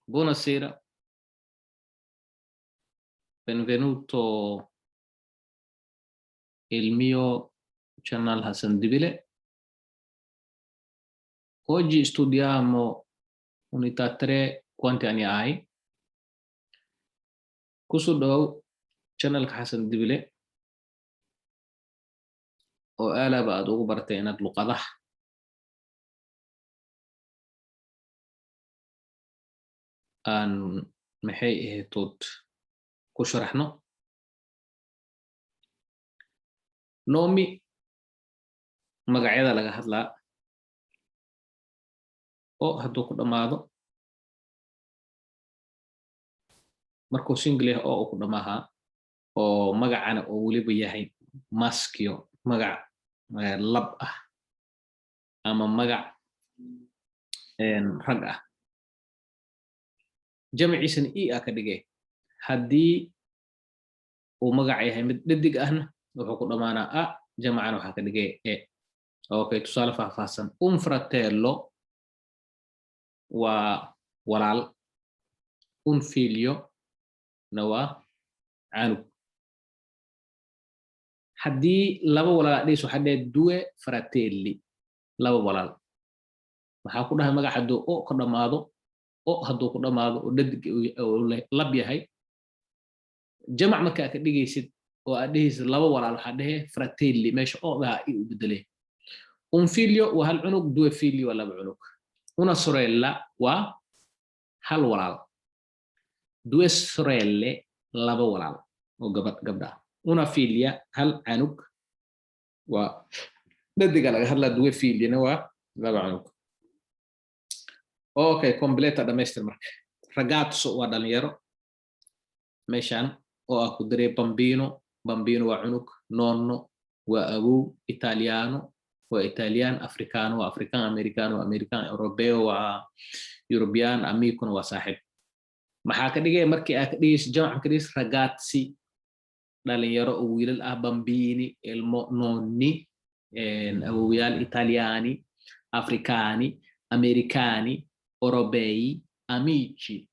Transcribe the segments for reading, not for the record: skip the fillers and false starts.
Buonasera, benvenuto il mio channel Hassan Dibile. Oggi studiamo unità 3, quanti anni hai? Kusoo dhawow channelka Hassan Dibile oo aalaba aad ugu bartay inaad luqadaha aan maxay ahaytood ku sharaxno. Nomi magacyada laga hadlaa oo hadduu ku dhammaado markuu single yahay oo uu ku dhammaahaa oo magacana oo weliba yahay maskio magac lab ah ama magac rag ah jamciisana ii ka dhigay haddii uu magac yahay mid dhadig ahna wuxuu ku dhammaanaa a jamcana waxaa ka dhigay e. Okay, tusaale faahfaahsan un fratello waa walaal, un figlio na waa canug. haddii laba walaal dhis waxaa dheh due fratelli laba walaal waxaa ku dhahay magac hadduu o ka dhammaado o hadduu ku dhammaado oo dhadig lab yahay jamac markaa ka dhigaysid oo aad dhehaysid laba walaal waxaa dhehe fratelli meesha o dhaha i u bedelay. Un figlio waa hal cunug, due figli waa laba cunug. Una sorella waa hal walaal, due sorelle laba walaal oo gabdha. Una figlia hal canug waa dhadiga laga hadlaa, due figlina waa laba cunug. Okay, completa dhamaystir marka. Ragazzo waa dhalinyaro meeshaan oo ah ku daray bambino. Bambino waa cunug, nonno waa awow, italiano waa Italian, africano waa African, americano waa American, europeo waa European, amicona waa saaxiib. maxaa ka dhigay markii aad ka dhigayso jamc ka dhigayso ragazzi dhalinyaro oo wiilal ah, bambini ilmo, nonni awowayaal Italiani, africani, americani, europei, amici.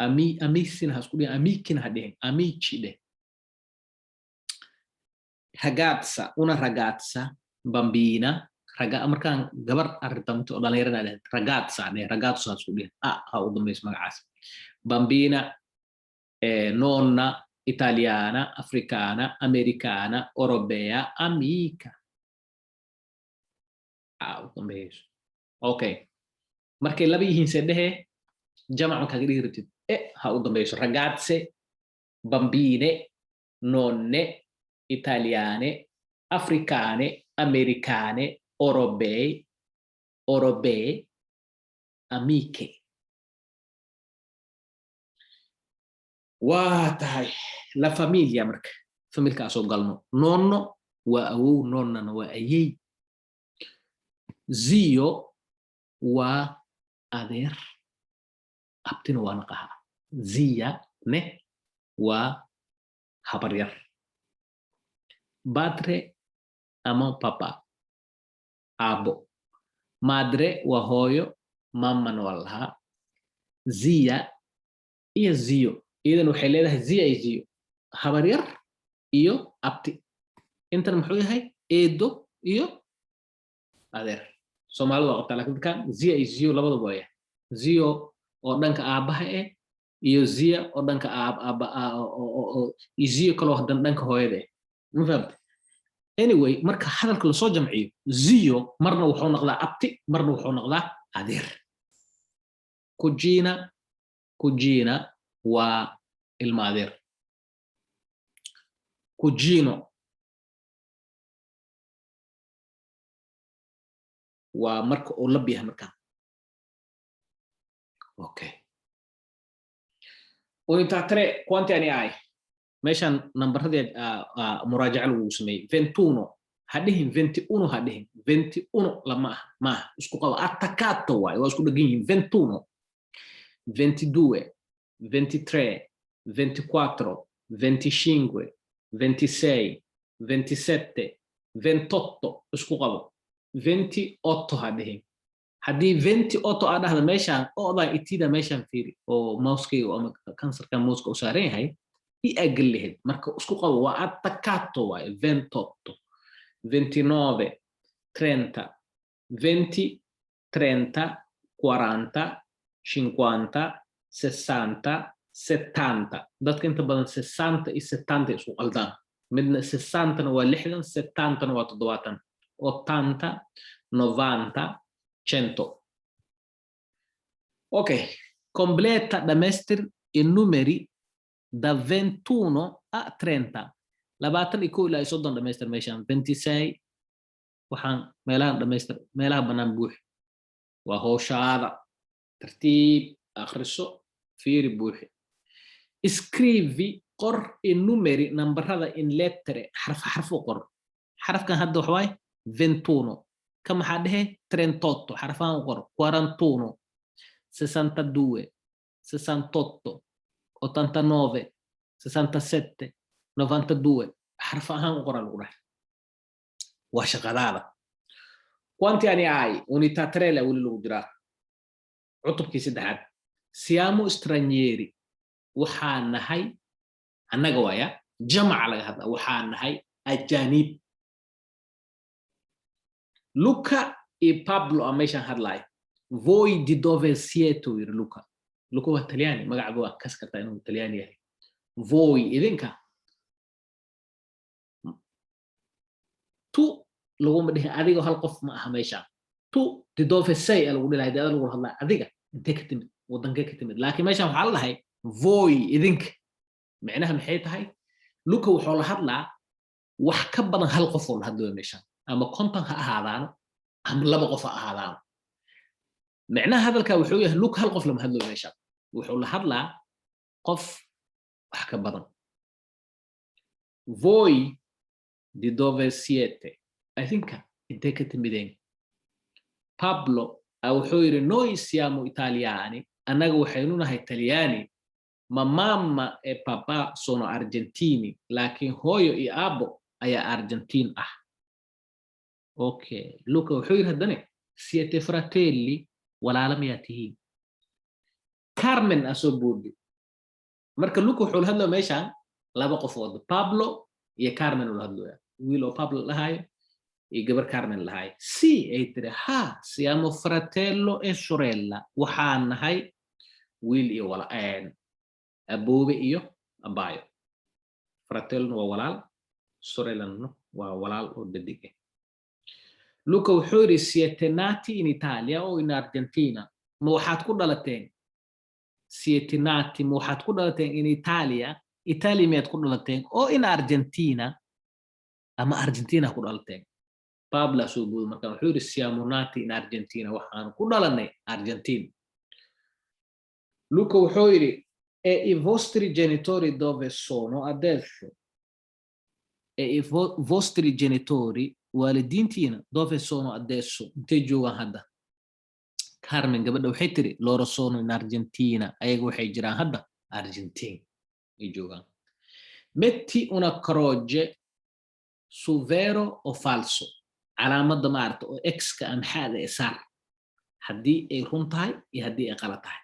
Amicina hasku dhihin, amicina ha dhihin, amici dheh. Ragazza, una ragazza, bambina, markaan gabar arrintanto oo dhalinyarada dheh ragazza dheh, ragazzo hasku dhihin, ha u dambayso magacaas. Bambina, nonna, italiana, africana, americana, europea, amica. U dambayso. Okay, markay laba yihiin sedhehe jamac markaa ka dhigi rabtid ha u dambayso. Ragazze, bambine, nonne, italiane, africane, americane, europee, amiche. waa tahay la famiglia marka familkaasoo galno. Nonno waa awow, nonnana waa ayey. Zio waa adeer, abtina waa naqaha. Zia ne waa habaryar. Padre ama papa aabo. Madre waa hooyo, mamana waa lahaa. Zia iyo zio iyadan waxay leedahay zia iyo zio, habaryar iyo abti. intan muxuu yahay eedo iyo adeer. Soomaalida waa qabtaa laakiin dadkan zia iyo zio labadaba waa yahay. Zio oo dhanka aabaha iyo zia oo dhanka zio kaloo hadan dhanka hooyada ma fahamtay? Anyway, marka hadalka la soo jamciyo zio marna wuxuu noqdaa abti, marna wuxuu noqdaa adeer. Cugina waa ilma adeer. Cugino waa marka uu lab yahay markaa. Okay, unità 3 quanti anni hai? meeshaan nambaradii muraajaca lagu sameeyey. 21 ha dhihin 21 ha dhihin 21 lama ah maaha isku qabo attaccato waay waa isku dhagan yihiin. 21 22 23 24 25 26 27 28 isku qabo. 28 ha dhihin haddii 28 aad dhahda meeshaan odaa itida meeshaan fiiri oo mouskayga ama kansarka mouska u saaran yahay i agal lahayd marka isku qabo waa attaccato waaye 28 29 30 20 30 40 50 60 70 dadka inta badan 60 iyo 70 isku qaldaan midna 60 waa 60 70 waa 70 80 90 100 ok completa dhammaystir i numeri da 21 a 30 21 ilaa 30 dhammaystir meeshaan 26 waxaan meelahan dhammaystir meelaha bannaan buux waa howshaada tartiib akhriso fiiri buuxi scrivi qor i numeri nambarada in lettere xarf u qor xarafkan hadda waxa waaye 21 ka maxaa dhehe 38 xarfahan u qor 41 62 68 89 67 92 xarfahan u qoran lagu dhahay waa shaqadaada quanti ani hai unità 3 la weli lagu jiraa cutubkii saddexaad siamo stranieri waxaa nahay annaga waaya jamaca laga hadla waxaa nahay ajanib Luca e Pablo a meeshaan hadlaay voi di dove siete yiri Luca waa talyaani magaca waa kas kartaa inuu talyaani yahay voi idinka tu laguma dhihin adiga hal qof ma aha meeshaan tu di dove sei lagu dhilahay dada lagu hadlaa adiga intee ka timid wadankee ka timid laakiin meeshaan waxaa la dhahay voi idinka micnaha maxay tahay Luca wuxuu la hadlaa wax ka badan hal qof oo la hadlayo meeshaan ama konton ha ahaadaano ama laba qof ha ahaadaano micnaha hadalka wuxuu yahay Luca hal qof lama hadlayo meeshaan wuxuu la hadlaa qof wax ka badan voi di dove siete idinka intee ka timideen Pablo wuxuu yiri noi siamo italiani annaga waxaynu nahay talyaani ma mamma e papà sono argentini laakiin hooyo iyo aabbo ayaa argentin ah okay Luca wuxuu yiri haddana siete fratelli walaala miyaa tihiin Carmen asoo boodi marka Luca wuxuu la hadlaa meeshaan laba qofood Pablo iyo Carmen uu la hadlaya wiil oo Pablo lahayo iyo gabar Carmen lahayo si ay tiri ha siamo fratello e sorella waxaan nahay wiil iyo walaal aboobe iyo abaayo fratello waa walaal sorellano waa walaal oo dhadig ah Luca wuxuu yiri siete nati in Italia o in Argentina ma waxaad ku dhalateen siete nati ma waxaad ku dhalateen in Italia miyaad ku dhalateen oo in Argentina ama Argentina ku dhalateen Pablo soo bood marka wuxuu yiri siamo nati in Argentina waxaan ku dhalanay Argentina Luca wuxuu yiri e i vostri genitori dove sono adesso e i vostri genitori waalidiintiina dove sono adesso intee joogaan hadda Carmen gabadha waxay tiri loro sono in Argentina ayaga waxay jiraan hadda Argentina ay joogaan metti una croce su vero o falso calaamadda maarta oo x-ka amxaada ee saar haddii ay run tahay iyo haddii ay qalad tahay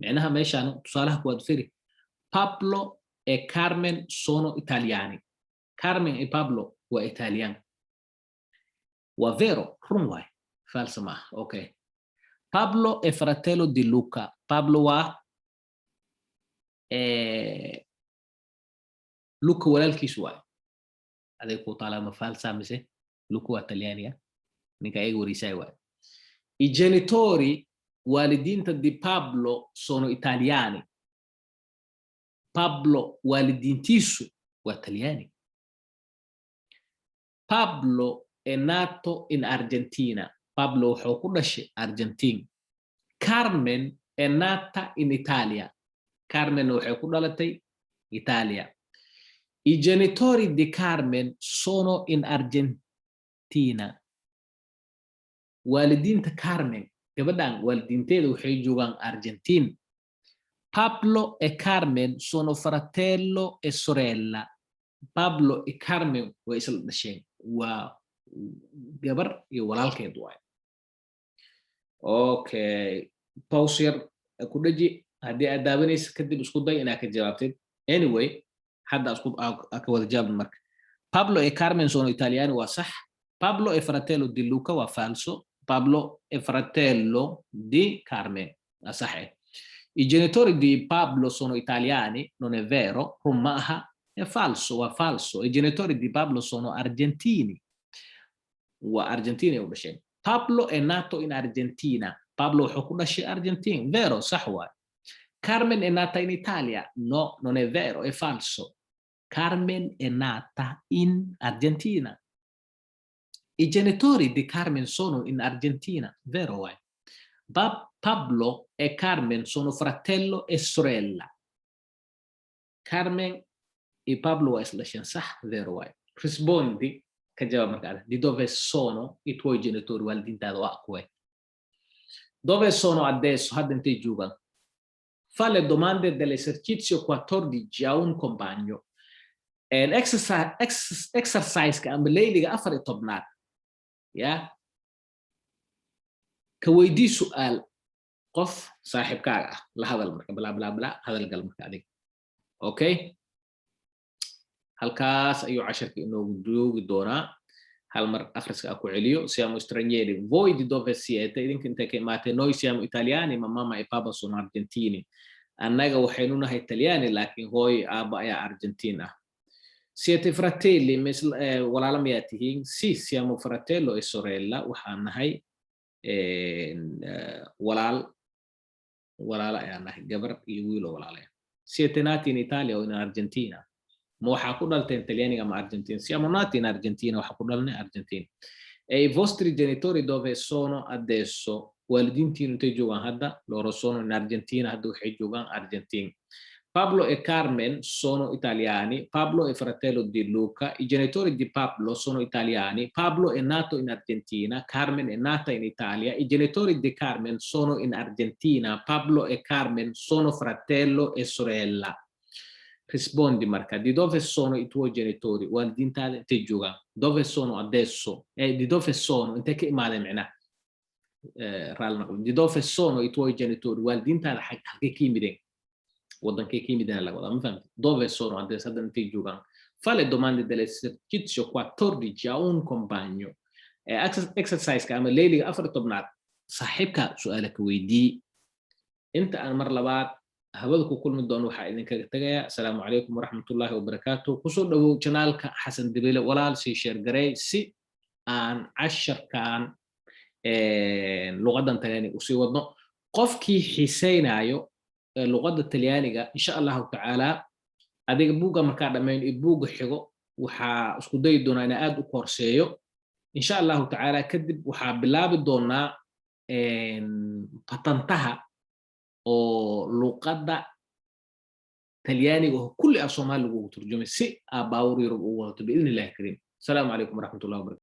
micnaha meeshaan tusaalaha kuwaad firi Pablo e Carmen sono italiani Carmen e Pablo waa italian waa vero run waay falso ma okay Pablo è fratello di Luca Pablo waa Luca walaalkiis waay aday ku taala falsa mise Luca waa talyaaniya ninka ay warisay waay i genitori waalidiinta di Pablo sono italiani Pablo waalidiintiisu waa talyaani Pablo è nato in Argentina Pablo wuxuu ku dhashay Argentina Carmen è nata in Italia Carmen waxay ku dhalatay Italia i genitori di Carmen sono in Argentina waalidiinta Carmen gabadhan waalidiinteeda waxay joogaan Argentina Pablo e Carmen sono fratello e sorella Pablo e Carmen way isla dhasheen waa gabar iyo walaalkeed waay okay pause ku dhaji haddii aad daawanaysa kadib isku day inaad ka jawaabtid anyway hadda isku ka wada jawaabin marka Pablo e Carmen sono italiani waa sax Pablo e fratello di Luca waa falso Pablo e fratello di Carmen waa sax I genitori di Pablo sono italiani non è vero Rumaha è falso waa falso I genitori di Pablo sono argentini waa argentini u dhashay Pablo è nato in Argentina Pablo wuxuu ku dhashay Argentina vero sax waay Carmen è nata in Italia no non è vero è falso Carmen è nata in Argentina I genitori di Carmen sono in Argentina vero waay Pablo e Carmen sono fratello e sorella Carmen e Pablo waa isla dhasheen sax vero waay rispondi ka jawaab markaa di dove sono I tuoi genitori waalidiintaada waa kuwee dove sono adesso hadda intay joogaan fa le domande dell'esercizio 14 a un compagno exercise-ka ama layliga 14aad ya ka weydii su'aal qof saaxiibkaaga ah la hadal marka bla bla bla hadal gal marka adiga okay halkaas ayuu casharka inoogu joogi doonaa hal mar akhriska ku celiyo siamo stranieri voi di dove siete idinka intee ka imaatee noi siamo italiani ma mama e papa sono argentini annaga waxaynu nahay italiani laakiin hooy aaba ayaa argentin ah siete fratelli walaala miyaa tihiin si siamo fratello e sorella waxaan nahay walaala ayaa nahay gabar iyo wiil oo walaalaya siete nati in Italia o in Argentina ma waxaa ku dhalteen Talyaaniga ama Argentina siamo nati in Argentina waxaa ku dhalnay Argentina e I vostri genitori dove sono adesso waalidiintiinu intay joogaan hadda loro sono in Argentina hadda waxay joogaan Argentina Pablo e Carmen sono italiani Pablo è fratello di Luca I genitori di Pablo sono italiani Pablo è nato in Argentina Carmen è nata in Italia I genitori di Carmen sono in Argentina Pablo e Carmen sono fratello e sorella rispondi marca di dove sono I tuoi genitori waalidiintaada intay joogaan dove sono adesso di dove sono intee ka imaadeen macnaha di dove sono I tuoi genitori waalidiintaada halkay ka yimideen wadankay ka yimideen laga wadaa ma fahamtid dove sono adesso hadda intay joogaan fa le domande dell'esercizio 14 a un compagno exercise-ka ama layliga 14aad saaxiibka su'aala ka weydii inta aan mar labaad hawada ku kulmi doono waxaa idinkaga tagaya asalaamu calaykum waraxmatullaahi wabarakaatu kusoo dhawow janaalka xasan dibile walaal sii sheergarey si aan casharkan luqadan talyaaniga usii wadno qofkii xiiseynayo luqadda talyaaniga insha allahu tacaala adiga buugga markaa dhammayn iyo buugga xigo waxaa isku dayi doonaa inaa aad u korseeyo insha allahu tacaala kadib waxaa bilaabi doonaa patantaha oo luqadda talyaaniga oo kulli af Soomaali lagu turjumay si baawur yar ugu wadato biidin Ilaahi kariim asalaamu calaykum waraxmatullaahi wabarakaatu